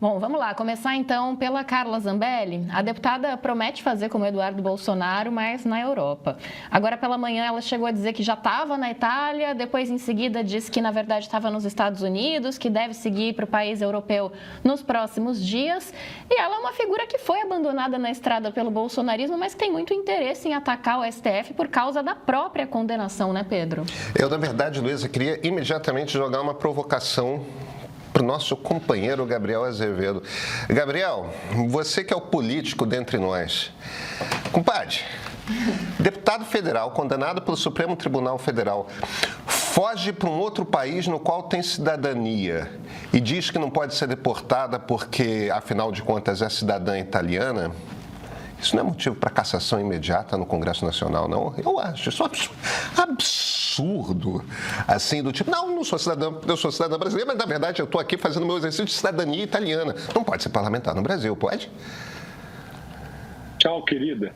Bom, vamos lá. Começar então pela Carla Zambelli. A deputada promete fazer como Eduardo Bolsonaro, mas na Europa. Agora pela manhã ela chegou a dizer que já estava na Itália, depois em seguida disse que na verdade estava nos Estados Unidos, que deve seguir para o país europeu nos próximos dias. E ela é uma figura que foi abandonada na estrada pelo bolsonarismo, mas que tem muito interesse em atacar o STF por causa da própria condenação, né, Pedro? Eu, na verdade, Luísa, queria imediatamente jogar uma provocação para o nosso companheiro Gabriel Azevedo. Gabriel, você que é o político dentre nós. Compadre, deputado federal condenado pelo Supremo Tribunal Federal foge para um outro país no qual tem cidadania e diz que não pode ser deportada porque, afinal de contas, é cidadã italiana. Isso não é motivo para cassação imediata no Congresso Nacional, não? Eu acho isso absurdo. Assim, do tipo, não sou cidadã, eu sou cidadã brasileira, mas na verdade eu estou aqui fazendo meu exercício de cidadania italiana. Não pode ser parlamentar no Brasil, pode? Tchau, querida.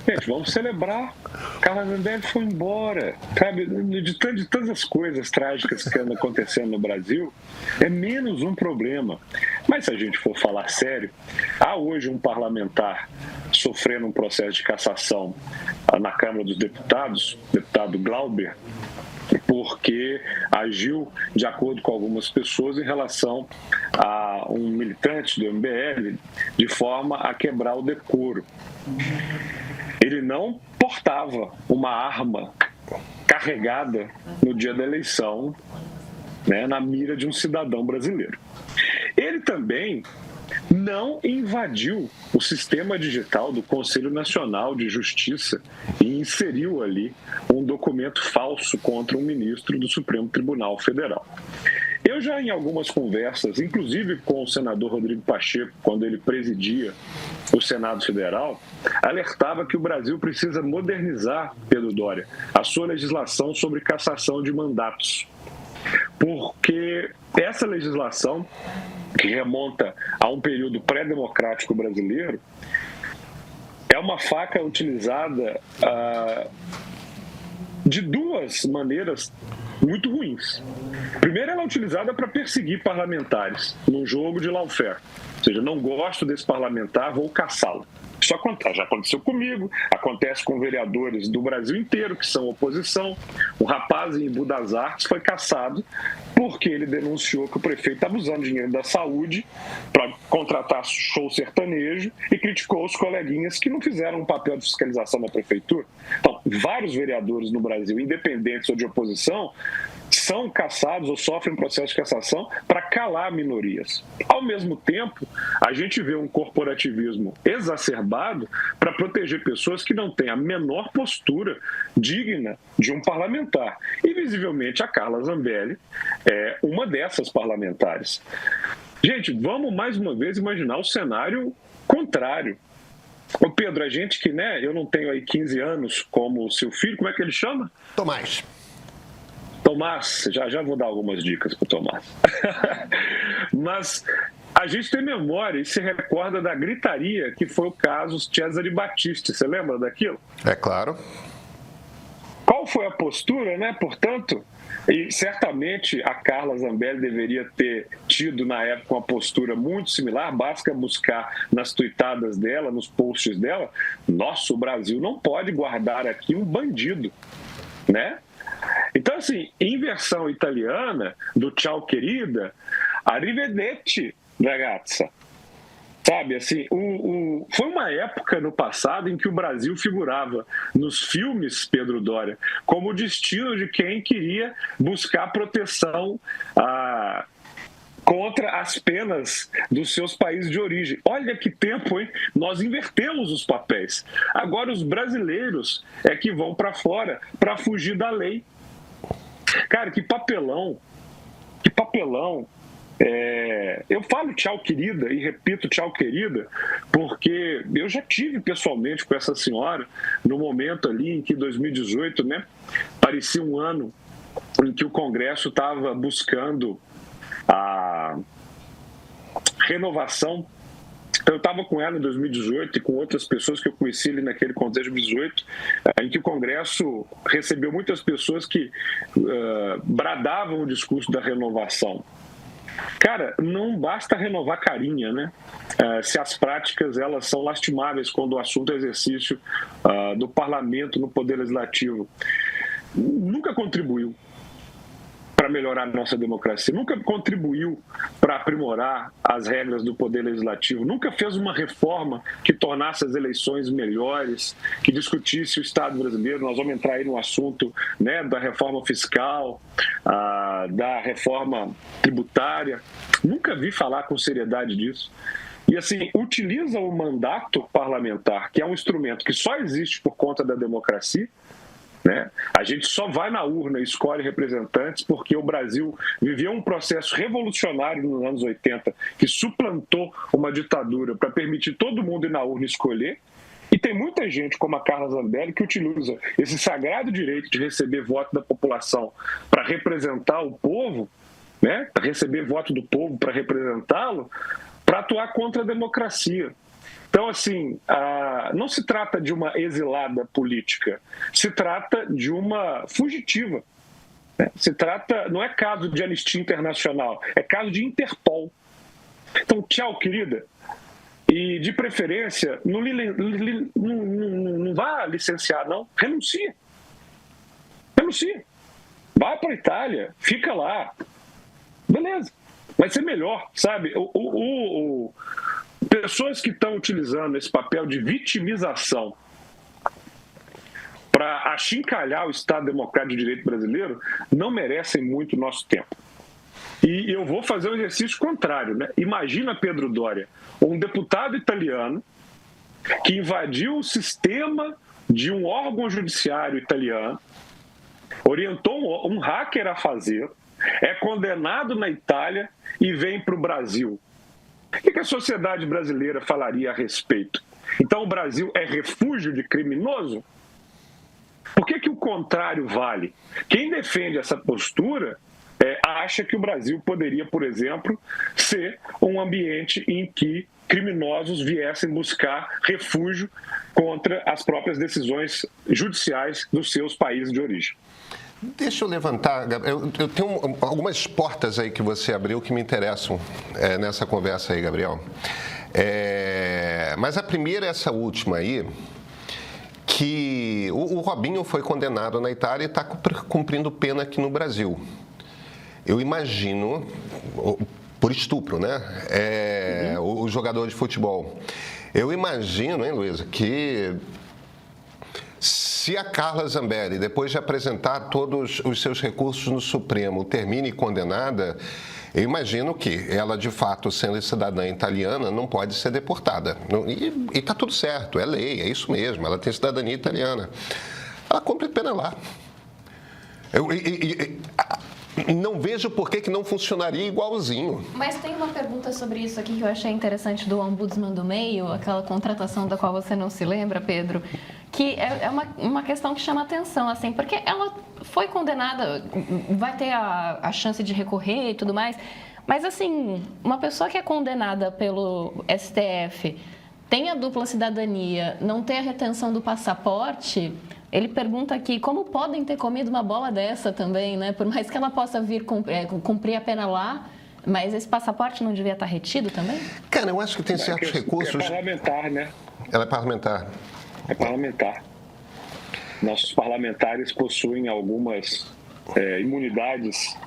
Gente, vamos celebrar. Carla Zambelli foi embora. Sabe, de todas as coisas trágicas que andam acontecendo no Brasil, é menos um problema. Mas se a gente for falar sério, há hoje um parlamentar sofrendo um processo de cassação na Câmara dos Deputados, deputado Glauber, porque agiu de acordo com algumas pessoas em relação a um militante do MBL de forma a quebrar o decoro. Ele não portava uma arma carregada no dia da eleição, né, na mira de um cidadão brasileiro. Ele também não invadiu o sistema digital do Conselho Nacional de Justiça e inseriu ali um documento falso contra um ministro do Supremo Tribunal Federal. Eu já, em algumas conversas, inclusive com o senador Rodrigo Pacheco, quando ele presidia o Senado Federal, alertava que o Brasil precisa modernizar, Pedro Doria, a sua legislação sobre cassação de mandatos. Porque essa legislação, que remonta a um período pré-democrático brasileiro, é uma faca utilizada de duas maneiras muito ruins. Primeiro, ela é utilizada para perseguir parlamentares num jogo de lawfare. Ou seja, não gosto desse parlamentar, vou caçá-lo. Isso acontece, já aconteceu comigo, acontece com vereadores do Brasil inteiro que são oposição. Um rapaz em Embu das Artes foi cassado porque ele denunciou que o prefeito estava usando dinheiro da saúde para contratar show sertanejo e criticou os coleguinhas que não fizeram um papel de fiscalização na prefeitura. Então, vários vereadores no Brasil, independentes ou de oposição, são cassados ou sofrem processo de cassação para calar minorias. Ao mesmo tempo, a gente vê um corporativismo exacerbado para proteger pessoas que não têm a menor postura digna de um parlamentar. E, visivelmente, a Carla Zambelli é uma dessas parlamentares. Gente, vamos mais uma vez imaginar o cenário contrário. Ô Pedro, a gente que, eu não tenho aí 15 anos como o seu filho, como é que ele chama? Tomás, já vou dar algumas dicas para o Tomás. Mas a gente tem memória e se recorda da gritaria que foi o caso Cesare Battisti. Você lembra daquilo? é claro. Qual foi a postura, portanto? E certamente a Carla Zambelli deveria ter tido na época uma postura muito similar. Basta buscar nas tuitadas dela, nos posts dela. Nossa, o Brasil não pode guardar aqui um bandido, né? Então, assim, em versão italiana do tchau, querida, arrivederci, ragazza. Sabe, assim, foi uma época no passado em que o Brasil figurava nos filmes, Pedro Doria, como o destino de quem queria buscar proteção contra as penas dos seus países de origem. Olha que tempo, hein? Nós invertemos os papéis. Agora os brasileiros é que vão para fora para fugir da lei. Cara, que papelão. Que papelão. Eu falo tchau, querida, e repito tchau, querida, porque eu já tive pessoalmente com essa senhora no momento ali em que 2018, parecia um ano em que o Congresso estava buscando a renovação. Então, eu estava com ela em 2018 e com outras pessoas que eu conheci ali naquele contexto de 2018, em que o Congresso recebeu muitas pessoas que bradavam o discurso da renovação. Cara, não basta renovar carinha, né? Se as práticas elas são lastimáveis quando o assunto é exercício do parlamento no poder legislativo. Nunca contribuiu para melhorar a nossa democracia, nunca contribuiu para aprimorar as regras do poder legislativo, nunca fez uma reforma que tornasse as eleições melhores, que discutisse o Estado brasileiro. Nós vamos entrar aí no assunto, né, da reforma fiscal, da reforma tributária. Nunca vi falar com seriedade disso. E assim, utiliza o mandato parlamentar, que é um instrumento que só existe por conta da democracia, né? A gente só vai na urna e escolhe representantes porque o Brasil viveu um processo revolucionário nos anos 80 que suplantou uma ditadura para permitir todo mundo ir na urna escolher. E tem muita gente, como a Carla Zambelli, que utiliza esse sagrado direito de receber voto da população para representar o povo, né? Para receber voto do povo, para representá-lo, para atuar contra a democracia. Então, assim, não se trata de uma exilada política, se trata de uma fugitiva. Né? Não é caso de Anistia Internacional, é caso de Interpol. Então, tchau, querida. E, de preferência, não vá licenciar, não. Renuncia. Renuncia. Vai para a Itália, fica lá. Beleza. Vai ser melhor, sabe? Pessoas que estão utilizando esse papel de vitimização para achincalhar o Estado Democrático de Direito brasileiro não merecem muito nosso tempo. E eu vou fazer um exercício contrário, né? Imagina, Pedro Doria, um deputado italiano que invadiu o sistema de um órgão judiciário italiano, orientou um hacker a fazer, é condenado na Itália e vem para o Brasil. O que a sociedade brasileira falaria a respeito? Então o Brasil é refúgio de criminoso? Por que o contrário vale? Quem defende essa postura acha que o Brasil poderia, por exemplo, ser um ambiente em que criminosos viessem buscar refúgio contra as próprias decisões judiciais dos seus países de origem. Deixa eu levantar, Gabriel. Eu tenho algumas portas aí que você abriu que me interessam nessa conversa aí, Gabriel. Mas a primeira é essa última aí, que o Robinho foi condenado na Itália e está cumprindo pena aqui no Brasil. Eu imagino, por estupro, né? O jogador de futebol. Eu imagino, hein, Luísa, que se a Carla Zambelli, depois de apresentar todos os seus recursos no Supremo, termine condenada, eu imagino que ela, de fato, sendo cidadã italiana, não pode ser deportada. E está tudo certo, é lei, é isso mesmo, ela tem cidadania italiana. Ela cumpre pena lá. Não vejo por que não funcionaria igualzinho. Mas tem uma pergunta sobre isso aqui que eu achei interessante do Ombudsman do Meio, aquela contratação da qual você não se lembra, Pedro, que é uma questão que chama atenção, assim, porque ela foi condenada, vai ter a chance de recorrer e tudo mais, mas, assim, uma pessoa que é condenada pelo STF, tem a dupla cidadania, não tem a retenção do passaporte. Ele pergunta aqui, como podem ter comido uma bola dessa também, né? Por mais que ela possa vir cumprir a pena lá, mas esse passaporte não devia estar retido também? Cara, eu acho que tem certos recursos... É parlamentar, né? Ela é parlamentar. É parlamentar. Nossos parlamentares possuem algumas imunidades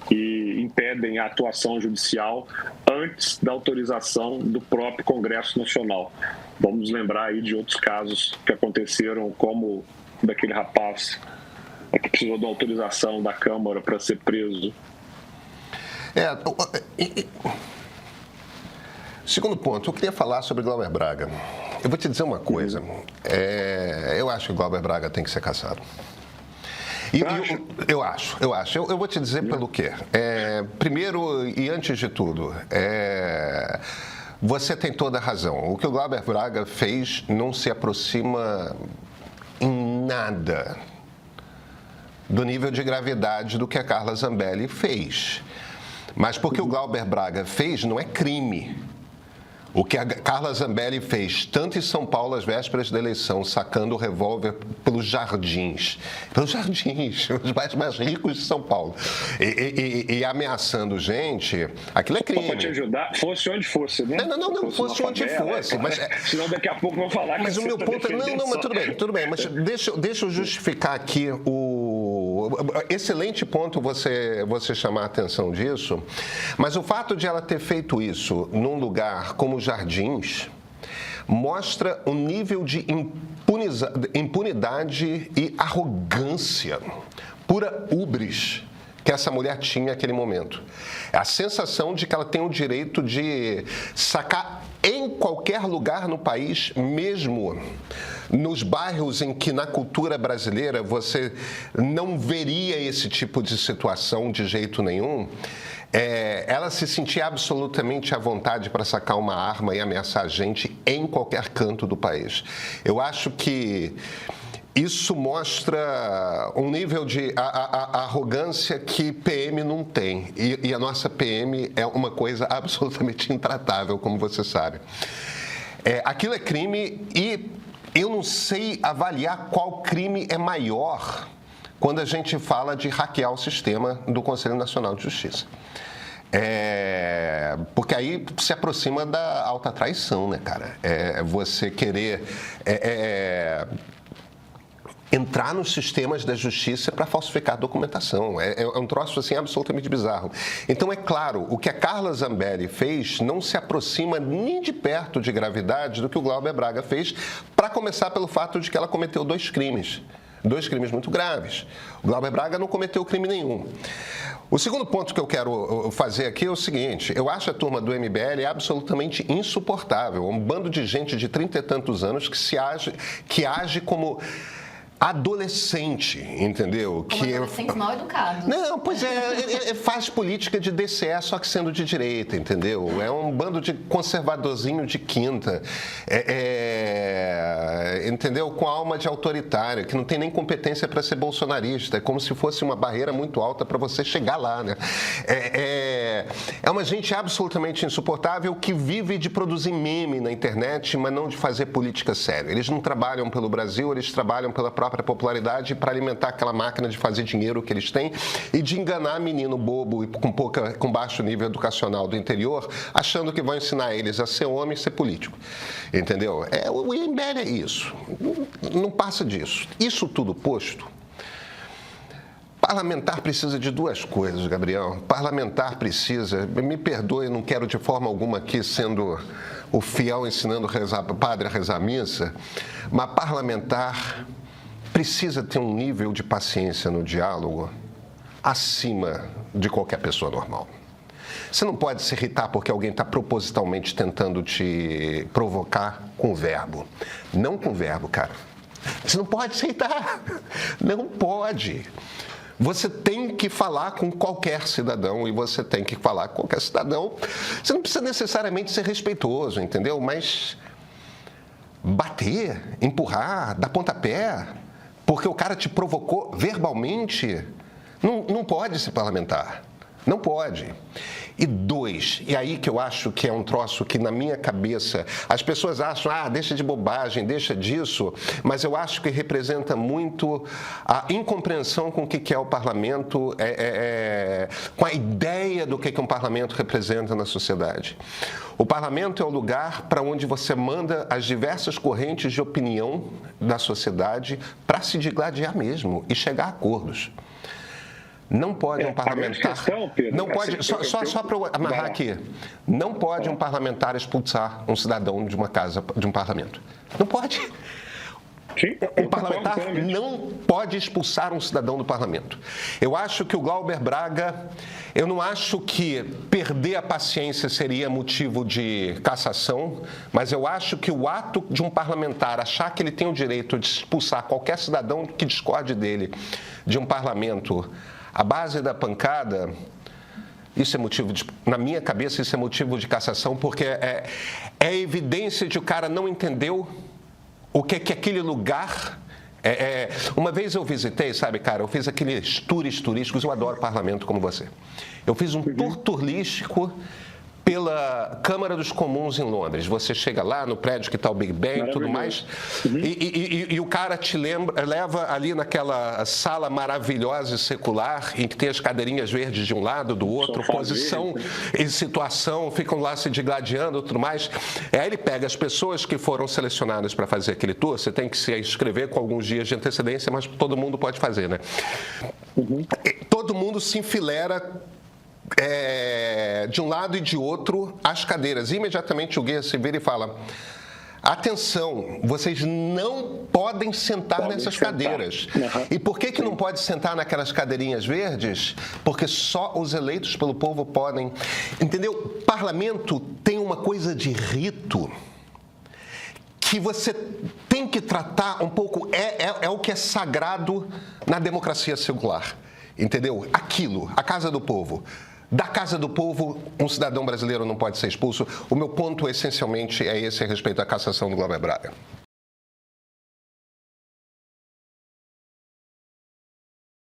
que impedem a atuação judicial antes da autorização do próprio Congresso Nacional. Vamos lembrar aí de outros casos que aconteceram, como daquele rapaz que precisou de uma autorização da Câmara para ser preso. Segundo ponto, eu queria falar sobre Glauber Braga. Eu vou te dizer uma coisa. Eu acho que Glauber Braga tem que ser cassado. Eu acho. Eu vou te dizer pelo quê. Primeiro, e antes de tudo, você tem toda a razão. O que o Glauber Braga fez não se aproxima em nada do nível de gravidade do que a Carla Zambelli fez. Mas porque o Glauber Braga fez, não é crime. O que a Carla Zambelli fez, tanto em São Paulo, às vésperas da eleição, sacando o revólver pelos jardins, os bairros mais ricos de São Paulo, e ameaçando gente, aquilo é crime. Para te ajudar, fosse onde fosse, né? Não, fosse onde fosse. Mas, senão daqui a pouco vão falar mas que o meu ponto é... Não, mas tudo bem. Mas deixa eu justificar aqui o... Excelente ponto você chamar a atenção disso, mas o fato de ela ter feito isso num lugar como Jardins mostra um nível de impunidade e arrogância, pura húbris, que essa mulher tinha naquele momento. É a sensação de que ela tem o direito de sacar em qualquer lugar no país, mesmo nos bairros em que na cultura brasileira você não veria esse tipo de situação de jeito nenhum. Ela se sentia absolutamente à vontade para sacar uma arma e ameaçar a gente em qualquer canto do país. Eu acho que isso mostra um nível de arrogância que PM não tem. E a nossa PM é uma coisa absolutamente intratável, como você sabe. Aquilo é crime e eu não sei avaliar qual crime é maior quando a gente fala de hackear o sistema do Conselho Nacional de Justiça. Porque aí se aproxima da alta traição, né, cara? Você querer entrar nos sistemas da justiça para falsificar documentação. É um troço assim absolutamente bizarro. Então, é claro, o que a Carla Zambelli fez não se aproxima nem de perto de gravidade do que o Glauber Braga fez, para começar pelo fato de que ela cometeu dois crimes muito graves. O Glauber Braga não cometeu crime nenhum. O segundo ponto que eu quero fazer aqui é o seguinte: eu acho a turma do MBL absolutamente insuportável. Um bando de gente de 30 e tantos anos que age como adolescente, entendeu? Como adolescentes mal educados. Não, pois faz política de DCE, só que sendo de direita, entendeu? É um bando de conservadorzinho de quinta, entendeu? Com alma de autoritário, que não tem nem competência para ser bolsonarista. É como se fosse uma barreira muito alta para você chegar lá, né? É uma gente absolutamente insuportável que vive de produzir meme na internet, mas não de fazer política séria. Eles não trabalham pelo Brasil, eles trabalham pela própria popularidade para alimentar aquela máquina de fazer dinheiro que eles têm e de enganar menino bobo e com baixo nível educacional do interior, achando que vão ensinar eles a ser homem e ser político. Entendeu? O MBL é isso. Não passa disso. Isso tudo posto, parlamentar precisa de duas coisas, Gabriel. Parlamentar precisa, me perdoe, não quero de forma alguma aqui sendo o fiel ensinando o padre a rezar a missa, mas parlamentar precisa ter um nível de paciência no diálogo acima de qualquer pessoa normal. Você não pode se irritar porque alguém está propositalmente tentando te provocar com verbo. Não com verbo, cara. Você não pode se irritar. Não pode. Você tem que falar com qualquer cidadão e você tem que falar com qualquer cidadão. Você não precisa necessariamente ser respeitoso, entendeu? Mas bater, empurrar, dar pontapé, porque o cara te provocou verbalmente, não pode ser parlamentar. Não pode. E dois, e aí que eu acho que é um troço que na minha cabeça, as pessoas acham, deixa de bobagem, deixa disso, mas eu acho que representa muito a incompreensão com o que é o parlamento, com a ideia do que um parlamento representa na sociedade. O parlamento é o lugar para onde você manda as diversas correntes de opinião da sociedade para se digladiar mesmo e chegar a acordos. Não pode um parlamentar. Questão, Pedro, não pode. Só para eu amarrar aqui. Não pode um parlamentar expulsar um cidadão de uma casa, de um parlamento. Não pode. Sim, um parlamentar não pode expulsar um cidadão do parlamento. Eu acho que o Glauber Braga, eu não acho que perder a paciência seria motivo de cassação, mas eu acho que o ato de um parlamentar achar que ele tem o direito de expulsar qualquer cidadão que discorde dele de um parlamento à base da pancada, isso é motivo de, na minha cabeça, isso é motivo de cassação, porque é evidência de que o cara não entendeu o que aquele lugar... Uma vez eu visitei, sabe, cara, eu fiz aqueles tours turísticos, eu adoro parlamento como você. Eu fiz um tour turístico pela Câmara dos Comuns em Londres. Você chega lá no prédio que está o Big Ben e tudo mais, e o cara te leva ali naquela sala maravilhosa e secular, em que tem as cadeirinhas verdes de um lado, do outro, posição e situação, ficam lá se digladiando e tudo mais. Aí ele pega as pessoas que foram selecionadas para fazer aquele tour, você tem que se inscrever com alguns dias de antecedência, mas todo mundo pode fazer, né? Todo mundo se enfileira de um lado e de outro as cadeiras. Imediatamente o guia se vira e fala: atenção, vocês não podem sentar nessas cadeiras. E por que não pode sentar naquelas cadeirinhas verdes? Porque só os eleitos pelo povo podem. Entendeu? Parlamento tem uma coisa de rito que você tem que tratar um pouco, é o que é sagrado na democracia secular. Entendeu? Aquilo, a Casa do Povo. Da Casa do Povo, um cidadão brasileiro não pode ser expulso. O meu ponto, essencialmente, é esse a respeito da cassação do Glauber Braga.